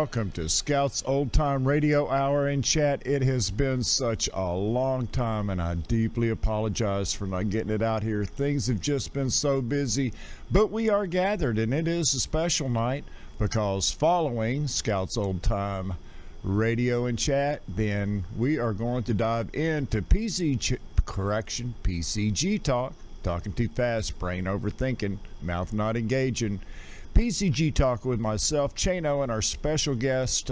welcome to Scout's Old Time Radio Hour in Chat. It has been such a long time, and I deeply apologize for not getting it out here. Things have just been so busy, but we are gathered, and it is a special night because following Scout's Old Time Radio and Chat, then we are going to dive into PCG talk. Talking too fast, brain overthinking, mouth not engaging. PCG talk with myself, Chano, and our special guest,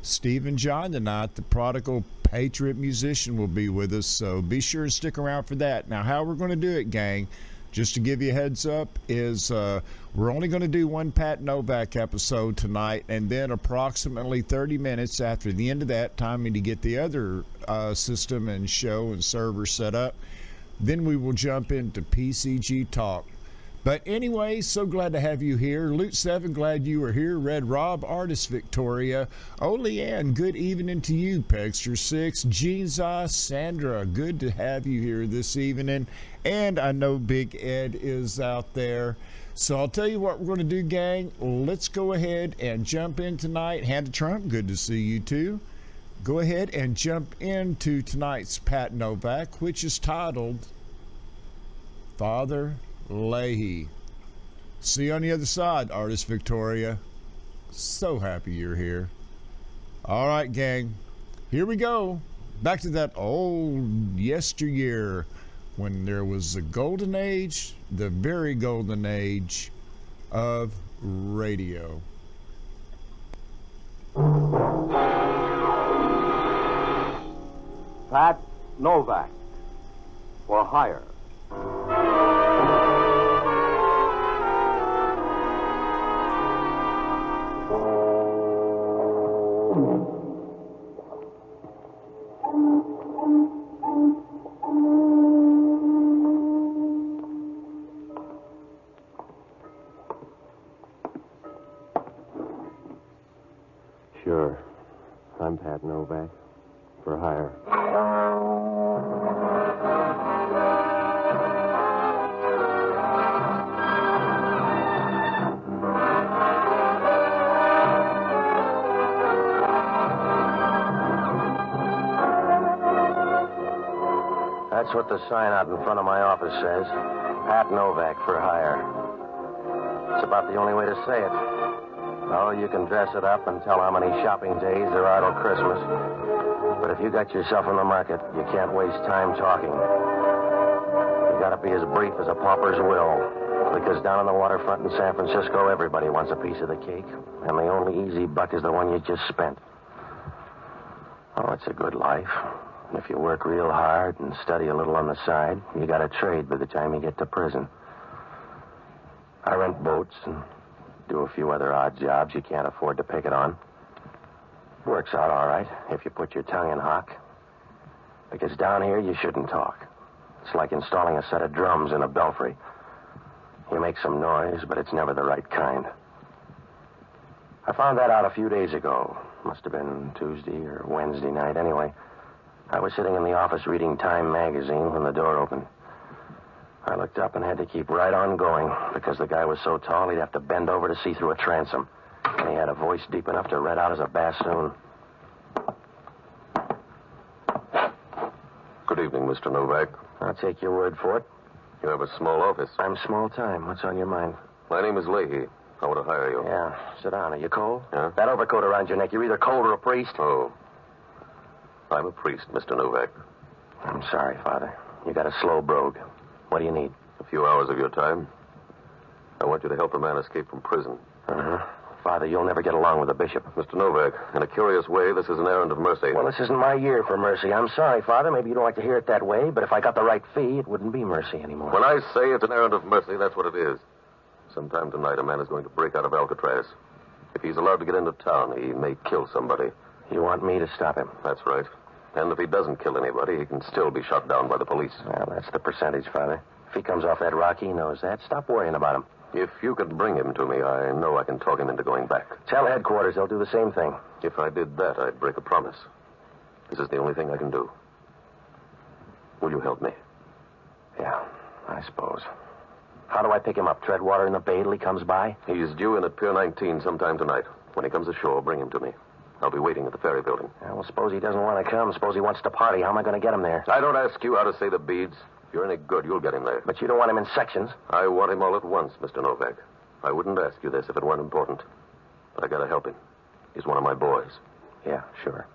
Stephen John tonight. The prodigal patriot musician will be with us, so be sure to stick around for that. Now, how we're going to do it, gang, just to give you a heads up, is we're only going to do one Pat Novak episode tonight, and then approximately 30 minutes after the end of that, timing to get the other system and show and server set up, then we will jump into PCG talk. But anyway, so glad to have you here. Loot 7, glad you were here. Red Rob, Artist Victoria. Oleanne, good evening to you. Pegster 6, Jeanza, Sandra, good to have you here this evening. And I know Big Ed is out there. So I'll tell you what we're going to do, gang. Let's go ahead and jump in tonight. Hannah Trump, good to see you too. Go ahead and jump into tonight's Pat Novak, which is titled Father Leahy. See you on the other side, Artist Victoria. So happy you're here. All right, gang. Here we go. Back to that old yesteryear when there was the golden age, the very golden age of radio. Pat Novak for hire. Sure. I'm Pat Novak. For hire. That's what the sign out in front of my office says. Pat Novak for hire. It's about the only way to say it. Oh, you can dress it up and tell how many shopping days there are till Christmas. But if you got yourself in the market, you can't waste time talking. You gotta be as brief as a pauper's will. Because down on the waterfront in San Francisco, everybody wants a piece of the cake. And the only easy buck is the one you just spent. Oh, it's a good life. And if you work real hard and study a little on the side, you got a trade by the time you get to prison. I rent boats and do a few other odd jobs you can't afford to pick it on. Works out all right if you put your tongue in hock. Because down here, you shouldn't talk. It's like installing a set of drums in a belfry. You make some noise, but it's never the right kind. I found that out a few days ago. Must have been Tuesday or Wednesday night. Anyway, I was sitting in the office reading Time magazine when the door opened. I looked up and had to keep right on going because the guy was so tall he'd have to bend over to see through a transom. And he had a voice deep enough to red out as a bassoon. Good evening, Mr. Novak. I'll take your word for it. You have a small office. I'm small time. What's on your mind? My name is Leahy. I want to hire you. Yeah, sit down. Are you cold? Yeah? That overcoat around your neck, you're either cold or a priest. Oh. I'm a priest, Mr. Novak. I'm sorry, Father. You got a slow brogue. What do you need? A few hours of your time. I want you to help a man escape from prison. Uh-huh. Father, you'll never get along with the bishop. Mr. Novak, in a curious way, this is an errand of mercy. Well, this isn't my year for mercy. I'm sorry, Father. Maybe you don't like to hear it that way, but if I got the right fee, it wouldn't be mercy anymore. When I say it's an errand of mercy, that's what it is. Sometime tonight, a man is going to break out of Alcatraz. If he's allowed to get into town, he may kill somebody. You want me to stop him? That's right. And if he doesn't kill anybody, he can still be shot down by the police. Well, that's the percentage, Father. If he comes off that rock, he knows that. Stop worrying about him. If you could bring him to me, I know I can talk him into going back. Tell headquarters they'll do the same thing. If I did that, I'd break a promise. This is the only thing I can do. Will you help me? Yeah, I suppose. How do I pick him up? Tread water in the bay till he comes by? He's due in at Pier 19 sometime tonight. When he comes ashore, bring him to me. I'll be waiting at the ferry building. Yeah, well, suppose he doesn't want to come. Suppose he wants to party. How am I going to get him there? I don't ask you how to say the beads. If you're any good, you'll get him there. But you don't want him in sections. I want him all at once, Mr. Novak. I wouldn't ask you this if it weren't important. But I gotta help him. He's one of my boys. Yeah, sure.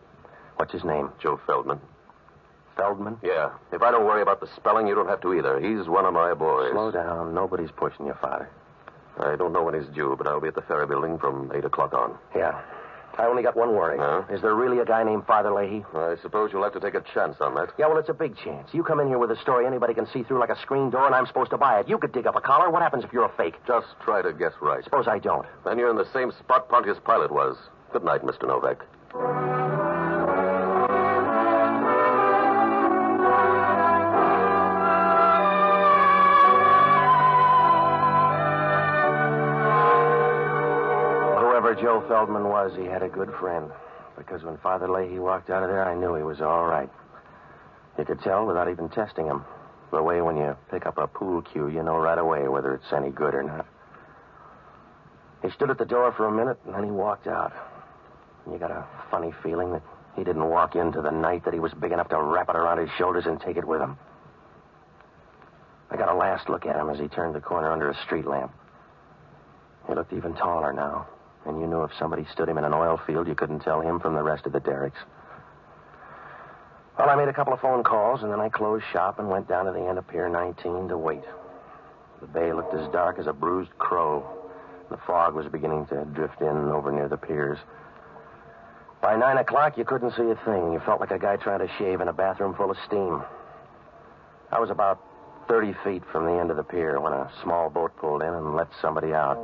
What's his name? Joe Feldman. Feldman? Yeah. If I don't worry about the spelling, you don't have to either. He's one of my boys. Slow down. Nobody's pushing you, Father. I don't know when he's due, but I'll be at the ferry building from 8 o'clock on. Yeah. I only got one worry. Huh? Is there really a guy named Father Leahy? I suppose you'll have to take a chance on that. Yeah, well, it's a big chance. You come in here with a story anybody can see through like a screen door, and I'm supposed to buy it. You could dig up a collar. What happens if you're a fake? Just try to guess right. Suppose I don't. Then you're in the same spot Pontius Pilate was. Good night, Mr. Novak. Joe Feldman was, he had a good friend. Because when Father Leahy walked out of there, I knew he was all right. You could tell without even testing him. The way when you pick up a pool cue, you know right away whether it's any good or not. He stood at the door for a minute, and then he walked out. And you got a funny feeling that he didn't walk into the night, that he was big enough to wrap it around his shoulders and take it with him. I got a last look at him as he turned the corner under a street lamp. He looked even taller now. And you knew if somebody stood him in an oil field, you couldn't tell him from the rest of the derricks. Well, I made a couple of phone calls, and then I closed shop and went down to the end of Pier 19 to wait. The bay looked as dark as a bruised crow. The fog was beginning to drift in over near the piers. By 9 o'clock, you couldn't see a thing. You felt like a guy trying to shave in a bathroom full of steam. I was about 30 feet from the end of the pier when a small boat pulled in and let somebody out.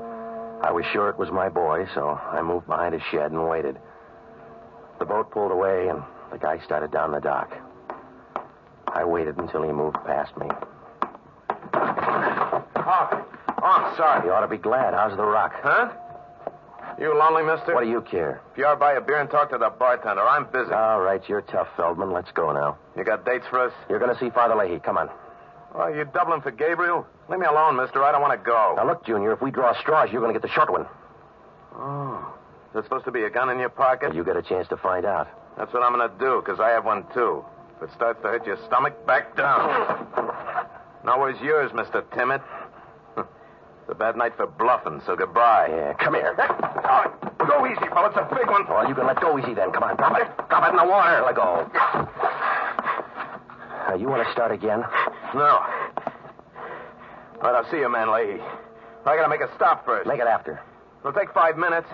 I was sure it was my boy, so I moved behind a shed and waited. The boat pulled away, and the guy started down the dock. I waited until he moved past me. Oh, I'm sorry. You ought to be glad. How's the rock? Huh? You lonely, mister? What do you care? If you ought to buy a beer and talk to the bartender, I'm busy. All right, you're tough, Feldman. Let's go now. You got dates for us? You're going to see Father Leahy. Come on. Oh, you doubling for Gabriel? Leave me alone, mister. I don't want to go. Now, look, Junior, if we draw straws, you're going to get the short one. Oh. Is there supposed to be a gun in your pocket? Well, you get a chance to find out. That's what I'm going to do, because I have one, too. If it starts to hit your stomach, back down. Now, where's yours, Mr. Timid? It's a bad night for bluffing, so goodbye. Yeah, come here. Oh, go easy, fella. It's a big one. Well, you can let go easy then. Come on, drop it. Drop it in the water. Let go. You want to start again? No. All right, I'll see you, man, Leahy. I got to make a stop first. Make it after. It'll take 5 minutes.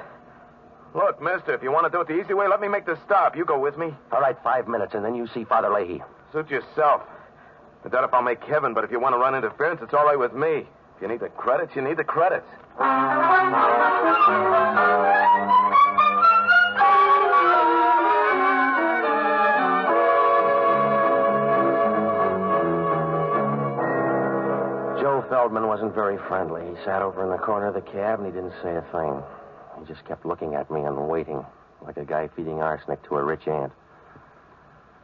Look, mister, if you want to do it the easy way, let me make the stop. You go with me. All right, 5 minutes, and then you see Father Leahy. Suit yourself. I doubt if I'll make heaven, but if you want to run interference, it's all right with me. If you need the credits, you need the credits. Joe Feldman wasn't very friendly. He sat over in the corner of the cab, and he didn't say a thing. He just kept looking at me and waiting, like a guy feeding arsenic to a rich ant.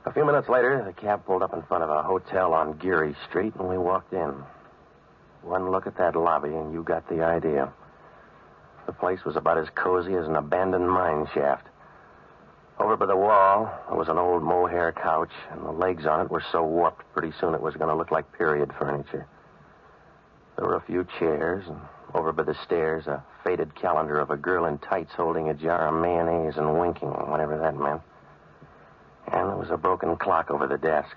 A few minutes later, the cab pulled up in front of a hotel on Geary Street, and we walked in. One look at that lobby, and you got the idea. The place was about as cozy as an abandoned mine shaft. Over by the wall, there was an old mohair couch, and the legs on it were so warped pretty soon it was going to look like period furniture. There were a few chairs, and over by the stairs, a faded calendar of a girl in tights holding a jar of mayonnaise and winking, whatever that meant. And there was a broken clock over the desk.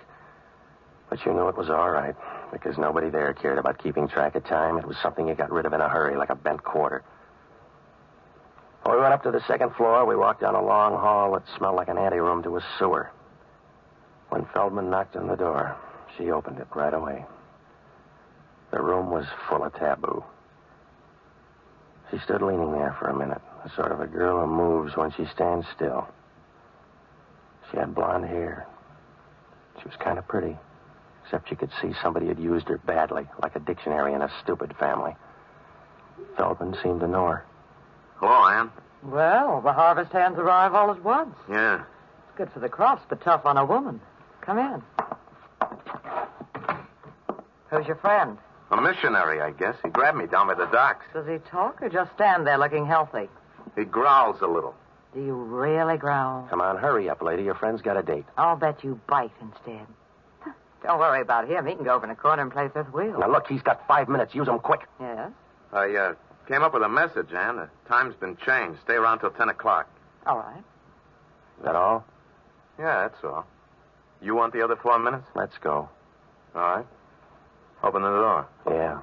But you knew it was all right, because nobody there cared about keeping track of time. It was something you got rid of in a hurry, like a bent quarter. When we went up to the second floor, we walked down a long hall that smelled like an anteroom to a sewer. When Feldman knocked on the door, she opened it right away. The room was full of taboo. She stood leaning there for a minute, the sort of a girl who moves when she stands still. She had blonde hair. She was kind of pretty, except you could see somebody had used her badly, like a dictionary in a stupid family. Feldman seemed to know her. Hello, Ann. Well, the harvest hands arrive all at once. Yeah. It's good for the crops, but tough on a woman. Come in. Who's your friend? A missionary, I guess. He grabbed me down by the docks. Does he talk or just stand there looking healthy? He growls a little. Do you really growl? Come on, hurry up, lady. Your friend's got a date. I'll bet you bite instead. Don't worry about him. He can go over in the corner and play fifth wheel. Now, look, he's got 5 minutes. Use him quick. Yes? I came up with a message, Ann. The time's been changed. Stay around till 10 o'clock. All right. Is that all? Yeah, that's all. You want the other 4 minutes? Let's go. All right. Open the door. Yeah.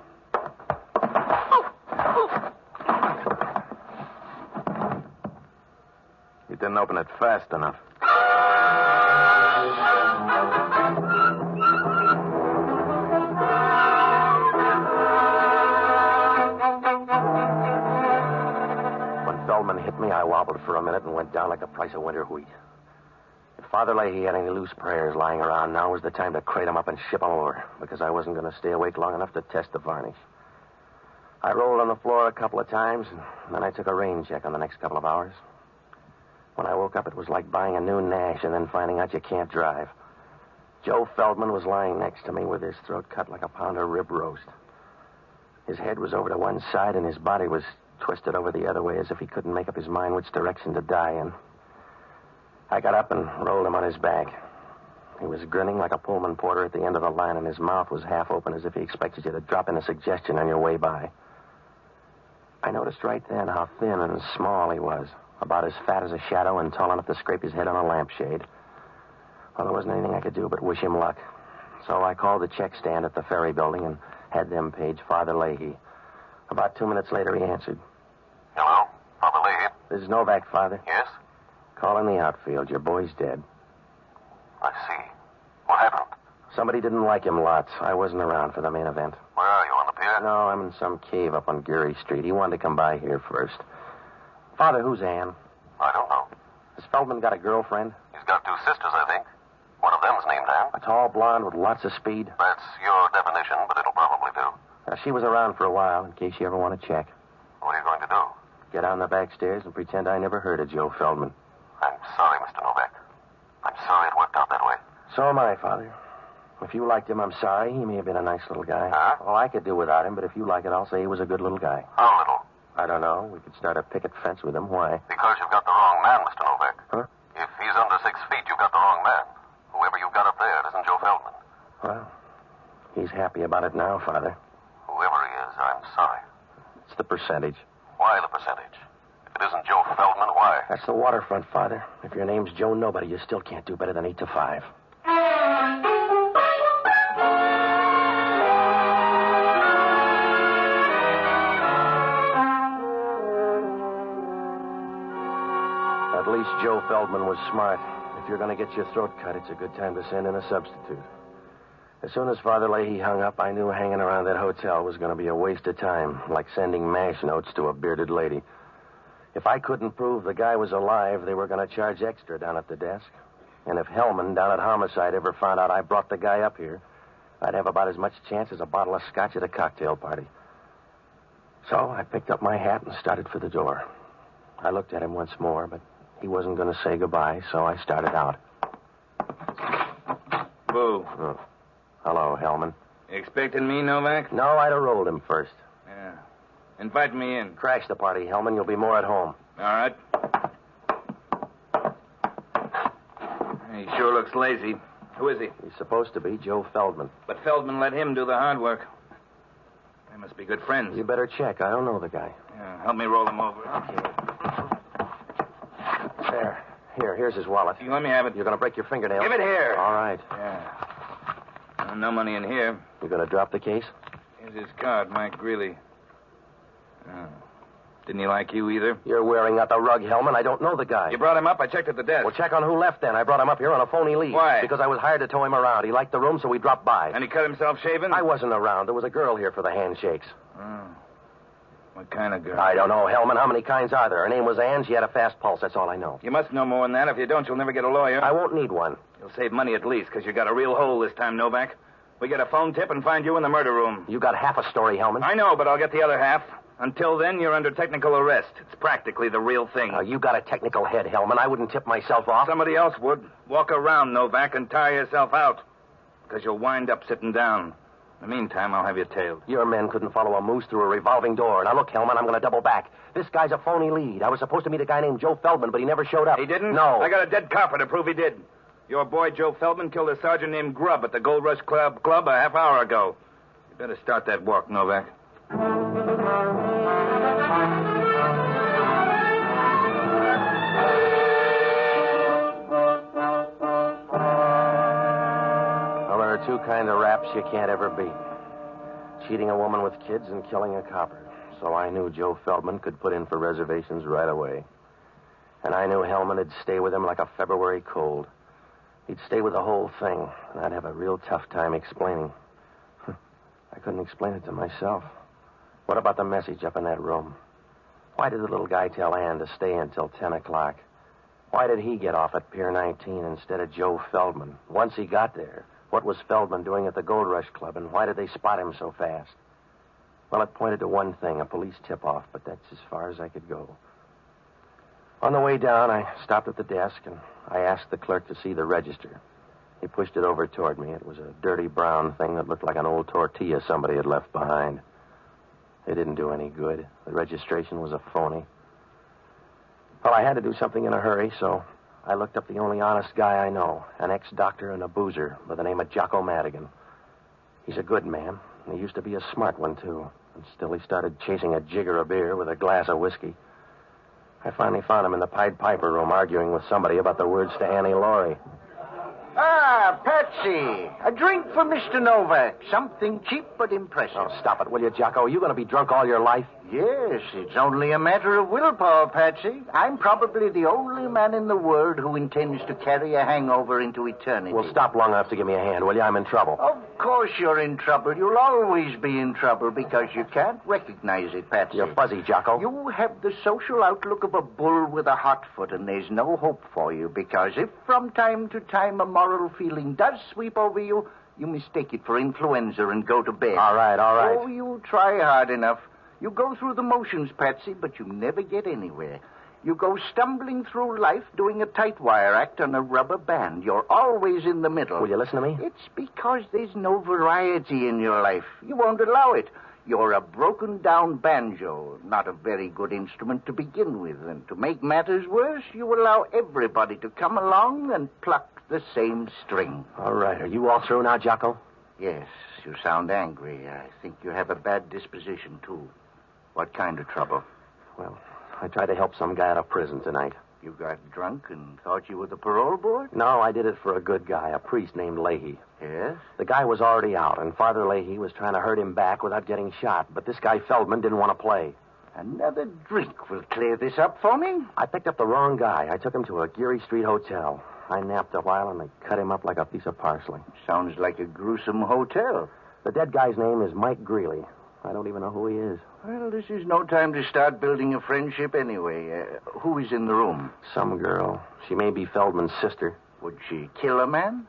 You didn't open it fast enough. When Feldman hit me, I wobbled for a minute and went down like the price of winter wheat. If Father Leahy had any loose prayers lying around, now was the time to crate them up and ship them over, because I wasn't going to stay awake long enough to test the varnish. I rolled on the floor a couple of times, and then I took a rain check on the next couple of hours. When I woke up, it was like buying a new Nash and then finding out you can't drive. Joe Feldman was lying next to me with his throat cut like a pound of rib roast. His head was over to one side, and his body was twisted over the other way as if he couldn't make up his mind which direction to die in. I got up and rolled him on his back. He was grinning like a Pullman porter at the end of the line, and his mouth was half open as if he expected you to drop in a suggestion on your way by. I noticed right then how thin and small he was, about as fat as a shadow and tall enough to scrape his head on a lampshade. Well, there wasn't anything I could do but wish him luck. So I called the check stand at the ferry building and had them page Father Leahy. About 2 minutes later, he answered. Hello? Father Leahy? This is Novak, Father. Yes? Call in the outfield. Your boy's dead. I see. What happened? Somebody didn't like him lots. I wasn't around for the main event. Where are you, on the pier? No, I'm in some cave up on Geary Street. He wanted to come by here first. Father, who's Ann? I don't know. Has Feldman got a girlfriend? He's got 2 sisters, I think. One of them's named Ann. A tall blonde with lots of speed? That's your definition, but it'll probably do. She was around for a while, in case you ever want to check. What are you going to do? Get on the back stairs and pretend I never heard of Joe Feldman. I'm sorry, Mr. Novak. I'm sorry it worked out that way. So am I, Father. If you liked him, I'm sorry. He may have been a nice little guy. Huh? Well, I could do without him, but if you like it, I'll say he was a good little guy. How little? I don't know. We could start a picket fence with him. Why? Because you've got the wrong man, Mr. Novak. Huh? If he's under 6 feet, you've got the wrong man. Whoever you've got up there isn't Joe Feldman. Well, he's happy about it now, Father. Whoever he is, I'm sorry. It's the percentage. Why the percentage? If it isn't Joe Feldman, why? That's the waterfront, Father. If your name's Joe Nobody, you still can't do better than 8 to 5. At least Joe Feldman was smart. If you're going to get your throat cut, it's a good time to send in a substitute. As soon as Father Leahy hung up, I knew hanging around that hotel was going to be a waste of time, like sending MASH notes to a bearded lady. If I couldn't prove the guy was alive, they were going to charge extra down at the desk. And if Hellman down at Homicide ever found out I brought the guy up here, I'd have about as much chance as a bottle of scotch at a cocktail party. So I picked up my hat and started for the door. I looked at him once more, but he wasn't going to say goodbye, so I started out. Boo. Oh. Hello, Hellman. You expecting me, Novak? No, I'd have rolled him first. Yeah. Invite me in. Crash the party, Hellman. You'll be more at home. All right. He sure looks lazy. Who is he? He's supposed to be Joe Feldman. But Feldman let him do the hard work. They must be good friends. You better check. I don't know the guy. Yeah, help me roll him over. There. Here's his wallet. You let me have it. You're going to break your fingernail. Give it here. All right. Yeah. No money in here. You going to drop the case? Here's his card, Mike Greeley. Oh. Didn't he like you either? You're wearing out the rug, Hellman. I don't know the guy. You brought him up? I checked at the desk. Well, check on who left then. I brought him up here on a phony lead. Why? Because I was hired to tow him around. He liked the room, so we dropped by. And he cut himself shaving? I wasn't around. There was a girl here for the handshakes. Oh. What kind of girl? I don't know, Hellman. How many kinds are there? Her name was Ann. She had a fast pulse. That's all I know. You must know more than that. If you don't, you'll never get a lawyer. I won't need one. You'll save money at least, because you got a real hole this time, Novak. We get a phone tip and find you in the murder room. You got half a story, Hellman. I know, but I'll get the other half. Until then, you're under technical arrest. It's practically the real thing. You got a technical head, Hellman. I wouldn't tip myself off. Somebody else would. Walk around, Novak, and tire yourself out. Because you'll wind up sitting down. In the meantime, I'll have you tailed. Your men couldn't follow a moose through a revolving door. Now, look, Hellman, I'm going to double back. This guy's a phony lead. I was supposed to meet a guy named Joe Feldman, but he never showed up. He didn't? No. I got a dead copper to prove he did. Your boy, Joe Feldman, killed a sergeant named Grubb at the Gold Rush Club a half hour ago. You better start that walk, Novak. Well, there are two kind of raps you can't ever beat. Cheating a woman with kids and killing a copper. So I knew Joe Feldman could put in for reservations right away. And I knew Hellman would stay with him like a February cold. He'd stay with the whole thing, and I'd have a real tough time explaining. I couldn't explain it to myself. What about the message up in that room? Why did the little guy tell Ann to stay until 10 o'clock? Why did he get off at Pier 19 instead of Joe Feldman? Once he got there, what was Feldman doing at the Gold Rush Club, and why did they spot him so fast? Well, it pointed to one thing, a police tip-off, but that's as far as I could go. On the way down, I stopped at the desk, and I asked the clerk to see the register. He pushed it over toward me. It was a dirty brown thing that looked like an old tortilla somebody had left behind. It didn't do any good. The registration was a phony. Well, I had to do something in a hurry, so I looked up the only honest guy I know, an ex-doctor and a boozer by the name of Jocko Madigan. He's a good man, and he used to be a smart one, too. And still he started chasing a jigger of beer with a glass of whiskey. I finally found him in the Pied Piper room arguing with somebody about the words to Annie Laurie. Ah, Patsy. A drink for Mr. Novak. Something cheap but impressive. Oh, stop it, will you, Jocko? Are you going to be drunk all your life? Yes, it's only a matter of willpower, Patsy. I'm probably the only man in the world who intends to carry a hangover into eternity. Well, stop long enough to give me a hand, will you? I'm in trouble. Of course you're in trouble. You'll always be in trouble because you can't recognize it, Patsy. You're fuzzy, Jocko. You have the social outlook of a bull with a hot foot, and there's no hope for you because if from time to time a moral feeling does sweep over you, you mistake it for influenza and go to bed. All right. Oh, you try hard enough. You go through the motions, Patsy, but you never get anywhere. You go stumbling through life doing a tight wire act on a rubber band. You're always in the middle. Will you listen to me? It's because there's no variety in your life. You won't allow it. You're a broken-down banjo, not a very good instrument to begin with. And to make matters worse, you allow everybody to come along and pluck the same string. All right. Are you all through now, Jocko? Yes, you sound angry. I think you have a bad disposition, too. What kind of trouble? Well, I tried to help some guy out of prison tonight. You got drunk and thought you were the parole board? No, I did it for a good guy, a priest named Leahy. Yes? The guy was already out, and Father Leahy was trying to hurt him back without getting shot. But this guy Feldman didn't want to play. Another drink will clear this up for me. I picked up the wrong guy. I took him to a Geary Street hotel. I napped a while, and they cut him up like a piece of parsley. Sounds like a gruesome hotel. The dead guy's name is Mike Greeley. I don't even know who he is. Well, this is no time to start building a friendship anyway. Who is in the room? Some girl. She may be Feldman's sister. Would she kill a man?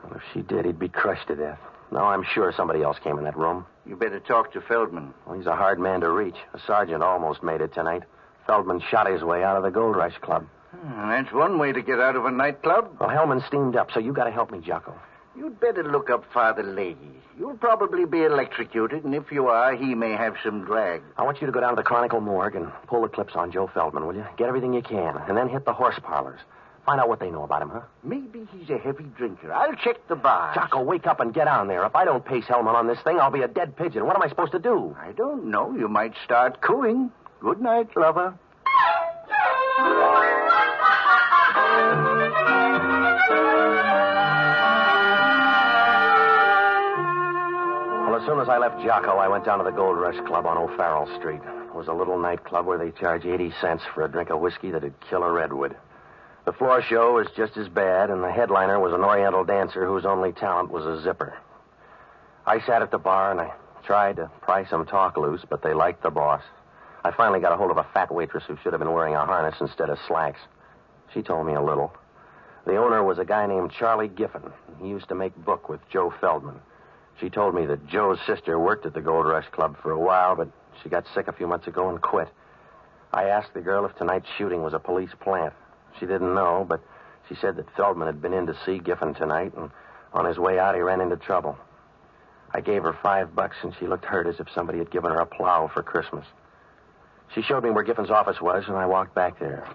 Well, if she did, he'd be crushed to death. No, I'm sure somebody else came in that room. You better talk to Feldman. Well, he's a hard man to reach. A sergeant almost made it tonight. Feldman shot his way out of the Gold Rush Club. That's one way to get out of a nightclub. Well, Hellman steamed up, so you got to help me, Jocko. You'd better look up Father Leahy. You'll probably be electrocuted, and if you are, he may have some drag. I want you to go down to the Chronicle morgue and pull the clips on Joe Feldman, will you? Get everything you can, and then hit the horse parlors. Find out what they know about him, huh? Maybe he's a heavy drinker. I'll check the bar. Jocko, wake up and get on there. If I don't pace Hellman on this thing, I'll be a dead pigeon. What am I supposed to do? I don't know. You might start cooing. Good night, lover. Well, as soon as I left Jocko, I went down to the Gold Rush Club on O'Farrell Street. It was a little nightclub where they charge 80 cents for a drink of whiskey that'd kill a redwood. The floor show was just as bad, and the headliner was an Oriental dancer whose only talent was a zipper. I sat at the bar, and I tried to pry some talk loose, but they liked the boss. I finally got a hold of a fat waitress who should have been wearing a harness instead of slacks. She told me a little. The owner was a guy named Charlie Giffen. He used to make book with Joe Feldman. She told me that Joe's sister worked at the Gold Rush Club for a while, but she got sick a few months ago and quit. I asked the girl if tonight's shooting was a police plant. She didn't know, but she said that Feldman had been in to see Giffen tonight, and on his way out he ran into trouble. I gave her $5, and she looked hurt as if somebody had given her a plow for Christmas. She showed me where Giffen's office was, and I walked back there.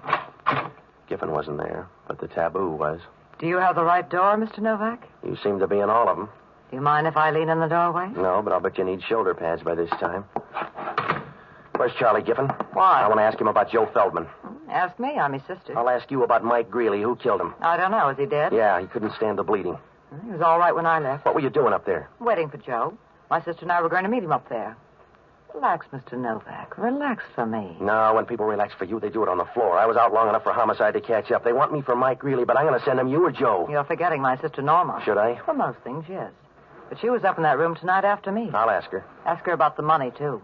Giffen wasn't there, but the taboo was. Do you have the right door, Mr. Novak? You seem to be in all of them. Do you mind if I lean in the doorway? No, but I'll bet you need shoulder pads by this time. Where's Charlie Giffen? Why? I want to ask him about Joe Feldman. Ask me. I'm his sister. I'll ask you about Mike Greeley. Who killed him? I don't know. Is he dead? Yeah, he couldn't stand the bleeding. He was all right when I left. What were you doing up there? Waiting for Joe. My sister and I were going to meet him up there. Relax, Mr. Novak. Relax for me. No, when people relax for you, they do it on the floor. I was out long enough for homicide to catch up. They want me for Mike Greeley, but I'm going to send him you or Joe. You're forgetting my sister Norma. Should I? For most things, yes. But she was up in that room tonight after me. I'll ask her. Ask her about the money, too.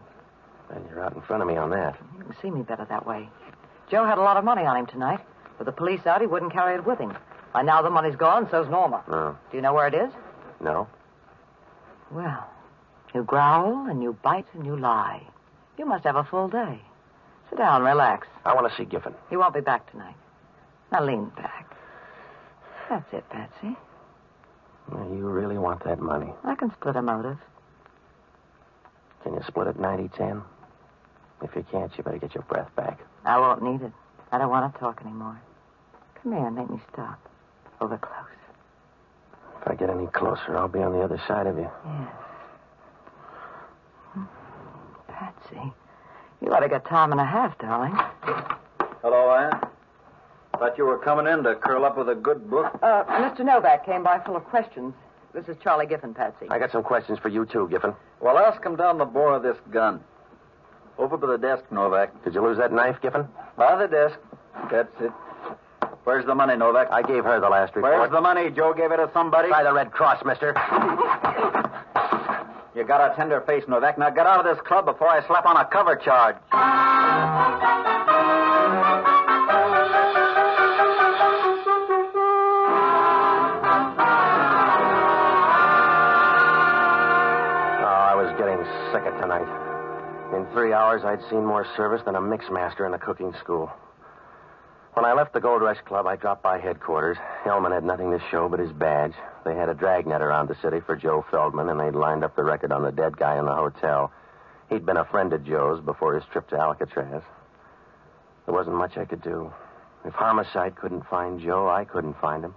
And you're out in front of me on that. You can see me better that way. Joe had a lot of money on him tonight. With the police out, he wouldn't carry it with him. By now, the money's gone, so's Norma. Oh. Do you know where it is? No. Well, you growl and you bite and you lie. You must have a full day. Sit down, relax. I want to see Giffen. He won't be back tonight. Now lean back. That's it, Patsy. You really want that money? I can split a motive. Can you split it 90-10? If you can't, you better get your breath back. I won't need it. I don't want to talk anymore. Come here and make me stop. Over close. If I get any closer, I'll be on the other side of you. Yes. Patsy, you ought to get time and a half, darling. Hello, Ann. Thought you were coming in to curl up with a good book. Mr. Novak came by full of questions. This is Charlie Giffen, Patsy. I got some questions for you, too, Giffen. Well, ask him down the bore of this gun. Over by the desk, Novak. Did you lose that knife, Giffen? By the desk. That's it. Where's the money, Novak? I gave her the last report. Where's the money? Joe gave it to somebody? Try the Red Cross, mister. You got a tender face, Novak. Now get out of this club before I slap on a cover charge. I was getting sick of tonight. In 3 hours, I'd seen more service than a mixmaster in a cooking school. When I left the Gold Rush Club, I dropped by headquarters. Hellman had nothing to show but his badge. They had a dragnet around the city for Joe Feldman, and they'd lined up the record on the dead guy in the hotel. He'd been a friend of Joe's before his trip to Alcatraz. There wasn't much I could do. If homicide couldn't find Joe, I couldn't find him.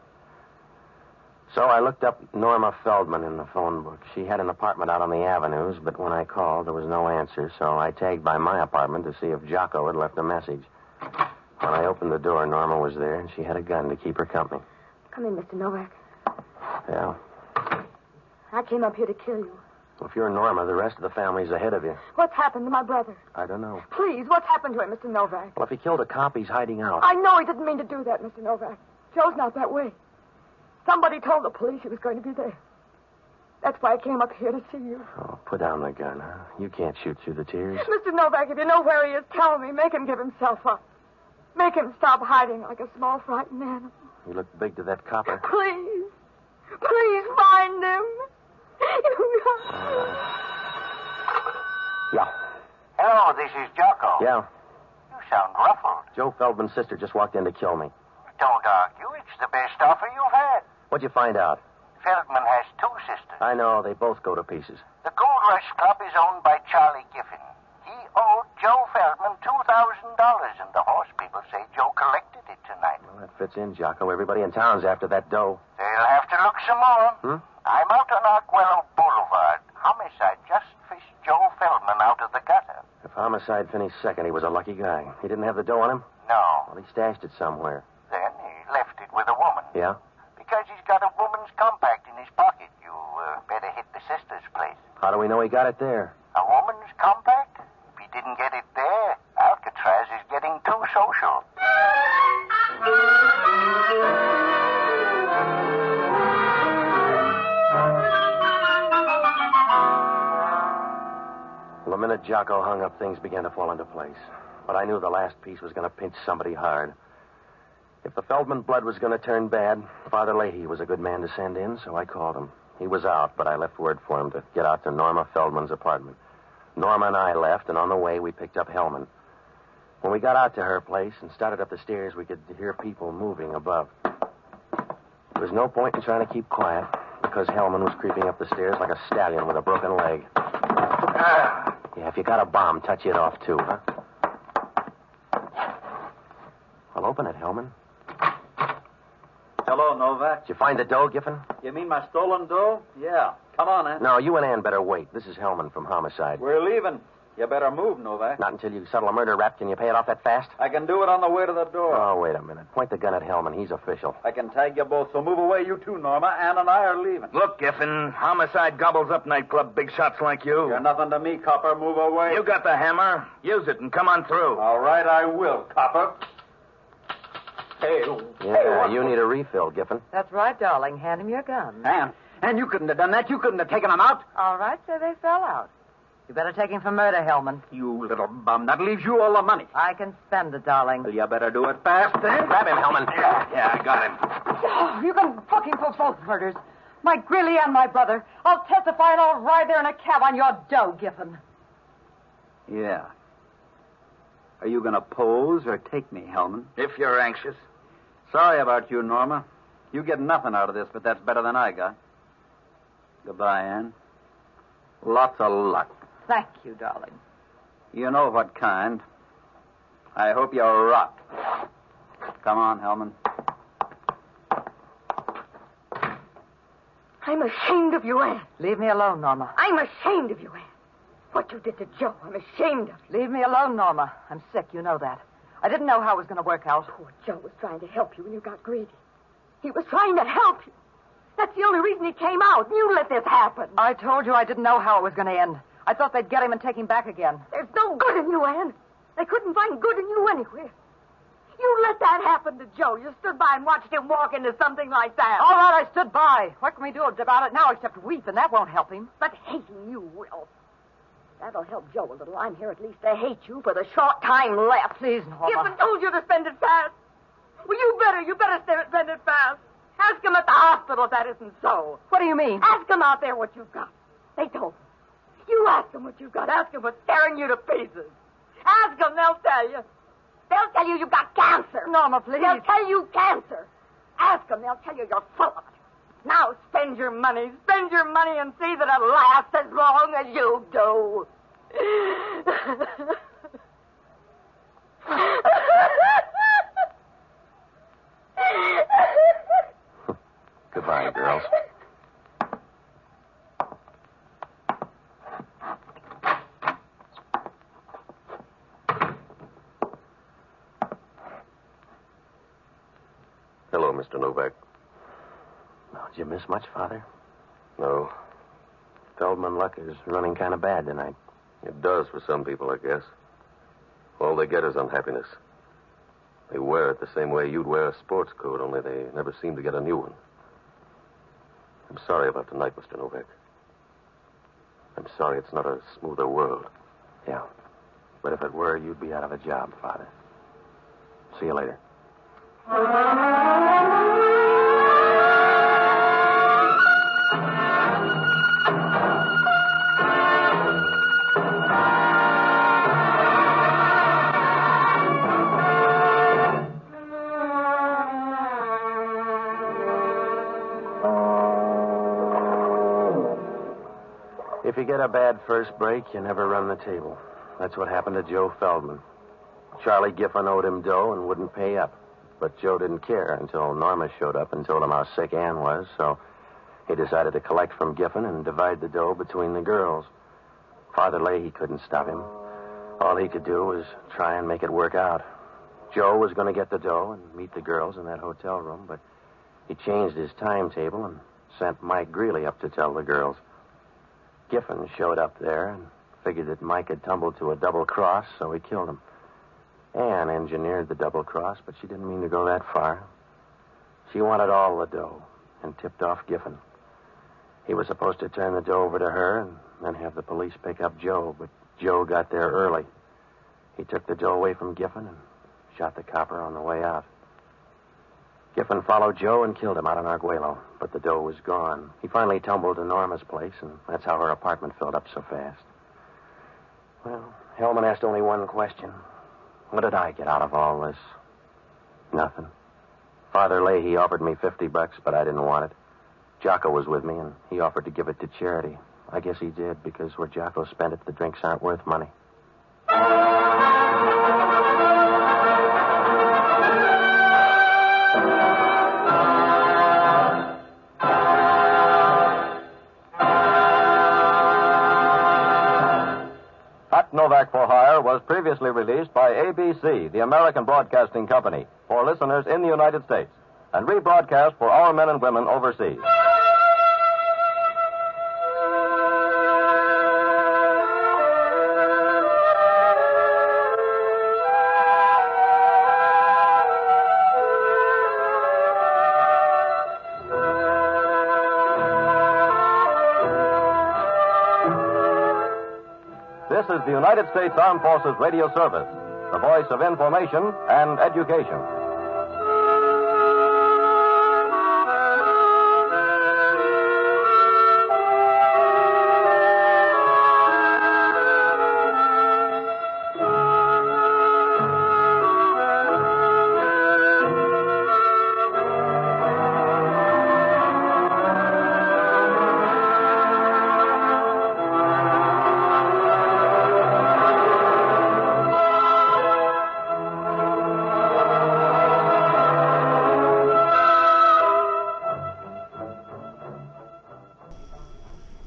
So I looked up Norma Feldman in the phone book. She had an apartment out on the avenues, but when I called, there was no answer, so I tagged by my apartment to see if Jocko had left a message. When I opened the door, Norma was there, and she had a gun to keep her company. Come in, Mr. Novak. Yeah. I came up here to kill you. Well, if you're Norma, the rest of the family's ahead of you. What's happened to my brother? I don't know. Please, what's happened to him, Mr. Novak? Well, if he killed a cop, he's hiding out. I know he didn't mean to do that, Mr. Novak. Joe's not that way. Somebody told the police he was going to be there. That's why I came up here to see you. Oh, put down the gun, huh? You can't shoot through the tears. Mr. Novak, if you know where he is, tell me. Make him give himself up. Make him stop hiding like a small, frightened animal. You look big to that copper. Please. Please find him. Yeah. Hello, this is Jocko. Yeah. You sound ruffled. Joe Feldman's sister just walked in to kill me. Don't argue. It's the best offer you've had. What'd you find out? Feldman has two sisters. I know. They both go to pieces. The Gold Rush Club is owned by Charlie Giffen. He owed Joe Feldman $2,000, and the horse people say Joe collected it tonight. Well, that fits in, Jocko. Everybody in town's after that dough. They'll have to look some more. I'm out on Arguello Boulevard. Homicide just fished Joe Feldman out of the gutter. If homicide finished second, he was a lucky guy. He didn't have the dough on him? No. Well, he stashed it somewhere. Then he left it with a woman. Yeah? Because he's got a woman's compact in his pocket. You better hit the sister's place. How do we know he got it there? A woman's compact? If he didn't get it there, Alcatraz is getting too social. Well, the minute Jocko hung up, things began to fall into place. But I knew the last piece was going to pinch somebody hard. If the Feldman blood was going to turn bad, Father Leahy was a good man to send in, so I called him. He was out, but I left word for him to get out to Norma Feldman's apartment. Norma and I left, and on the way, we picked up Hellman. When we got out to her place and started up the stairs, we could hear people moving above. There was no point in trying to keep quiet. The because Hellman was creeping up the stairs like a stallion with a broken leg. Yeah, if you got a bomb, touch it off, too, huh? Well, open it, Hellman. Hello, Novak. Did you find the dough, Giffen? You mean my stolen dough? Yeah. Come on, Ann. No, you and Ann better wait. This is Hellman from Homicide. We're leaving. You better move, Novak. Not until you settle a murder rap. Can you pay it off that fast? I can do it on the way to the door. Oh, wait a minute. Point the gun at Hellman. He's official. I can tag you both, so move away, you two, Norma. Ann and I are leaving. Look, Giffen, Homicide gobbles up nightclub big shots like you. You're nothing to me, Copper. Move away. You got the hammer. Use it and come on through. All right, I will, Copper. Hey, You need a refill, Giffen. That's right, darling. Hand him your gun. And you couldn't have done that. You couldn't have taken them out. All right, so they fell out. You better take him for murder, Hellman. You little bum. That leaves you all the money. I can spend it, darling. Well, you better do it fast, then. Grab him, Hellman. Yeah, I got him. Oh, you can book him for both murders. My Grilly and my brother. I'll testify and I'll ride there in a cab on your dough, Giffen. Yeah. Are you going to pose or take me, Hellman? If you're anxious. Sorry about you, Norma. You get nothing out of this, but that's better than I got. Goodbye, Ann. Lots of luck. Thank you, darling. You know what kind. I hope you rot. Come on, Hellman. I'm ashamed of you, Ann. Leave me alone, Norma. I'm ashamed of you, Ann. What you did to Joe, I'm ashamed of you. Leave me alone, Norma. I'm sick, you know that. I didn't know how it was going to work out. Poor Joe was trying to help you when you got greedy. He was trying to help you. That's the only reason he came out. You let this happen. I told you I didn't know how it was going to end. I thought they'd get him and take him back again. There's no good in you, Ann. They couldn't find good in you anywhere. You let that happen to Joe. You stood by and watched him walk into something like that. All right, I stood by. What can we do about it now except weep, and that won't help him. But hating you will. That'll help Joe a little. I'm here at least to hate you for the short time left. Please, Norma. Giffen told you to spend it fast. Well, you better spend it fast. Ask him at the hospital if that isn't so. What do you mean? Ask him out there what you've got. They told him. You ask them what you've got. Ask them what's tearing you to pieces. Ask them, they'll tell you. They'll tell you you've got cancer. Norma, please. They'll tell you cancer. Ask them, they'll tell you you're full of it. Now spend your money. Spend your money and see that it lasts as long as you do. Goodbye, girls. Hello, Mr. Novak. Oh, did you miss much, Father? No, Feldman luck is running kind of bad tonight. it does for some people, I guess. All they get is unhappiness. They wear it the same way you'd wear a sports coat, only they never seem to get a new one. I'm sorry about tonight, Mr. Novak. I'm sorry it's not a smoother world. Yeah. But if it were, you'd be out of a job, Father. See you later. If you get a bad first break, you never run the table. That's what happened to Joe Feldman. Charlie Giffen owed him dough and wouldn't pay up. But Joe didn't care until Norma showed up and told him how sick Ann was, so he decided to collect from Giffen and divide the dough between the girls. Father Leahy couldn't stop him. All he could do was try and make it work out. Joe was going to get the dough and meet the girls in that hotel room, but he changed his timetable and sent Mike Greeley up to tell the girls. Giffen showed up there and figured that Mike had tumbled to a double cross, so he killed him. Ann engineered the double cross, but she didn't mean to go that far. She wanted all the dough and tipped off Giffen. He was supposed to turn the dough over to her and then have the police pick up Joe, but Joe got there early. He took the dough away from Giffen and shot the copper on the way out. Giffen followed Joe and killed him out on Arguello, but the dough was gone. He finally tumbled to Norma's place, and that's how her apartment filled up so fast. Well, Hellman asked only one question. What did I get out of all this? Nothing. Father Leahy offered me $50, but I didn't want it. Jocko was with me, and he offered to give it to charity. I guess he did, because where Jocko spent it, the drinks aren't worth money. Pat Novak for Hire was previously released by ABC, the American Broadcasting Company, for listeners in the United States, and rebroadcast for our men and women overseas. This is the United States Armed Forces Radio Service, the voice of information and education.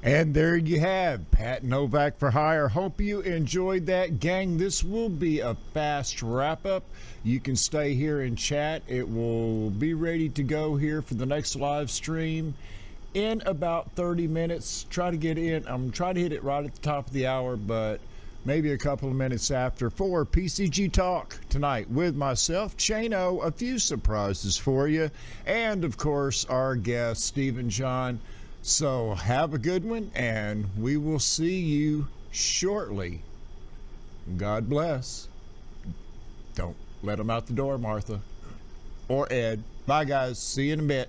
And there you have Pat Novak for Hire. Hope you enjoyed that, gang. This will be a fast wrap-up. You can stay here and chat. It will be ready to go here for the next live stream in about 30 minutes. Try to get in. I'm trying to hit it right at the top of the hour, but maybe a couple of minutes after for PCG Talk tonight with myself, Chano. A few surprises for you. And, of course, our guest, Stephen John. So have a good one, and we will see you shortly. God bless. Don't let them out the door, Martha. Or Ed. Bye, guys. See you in a bit.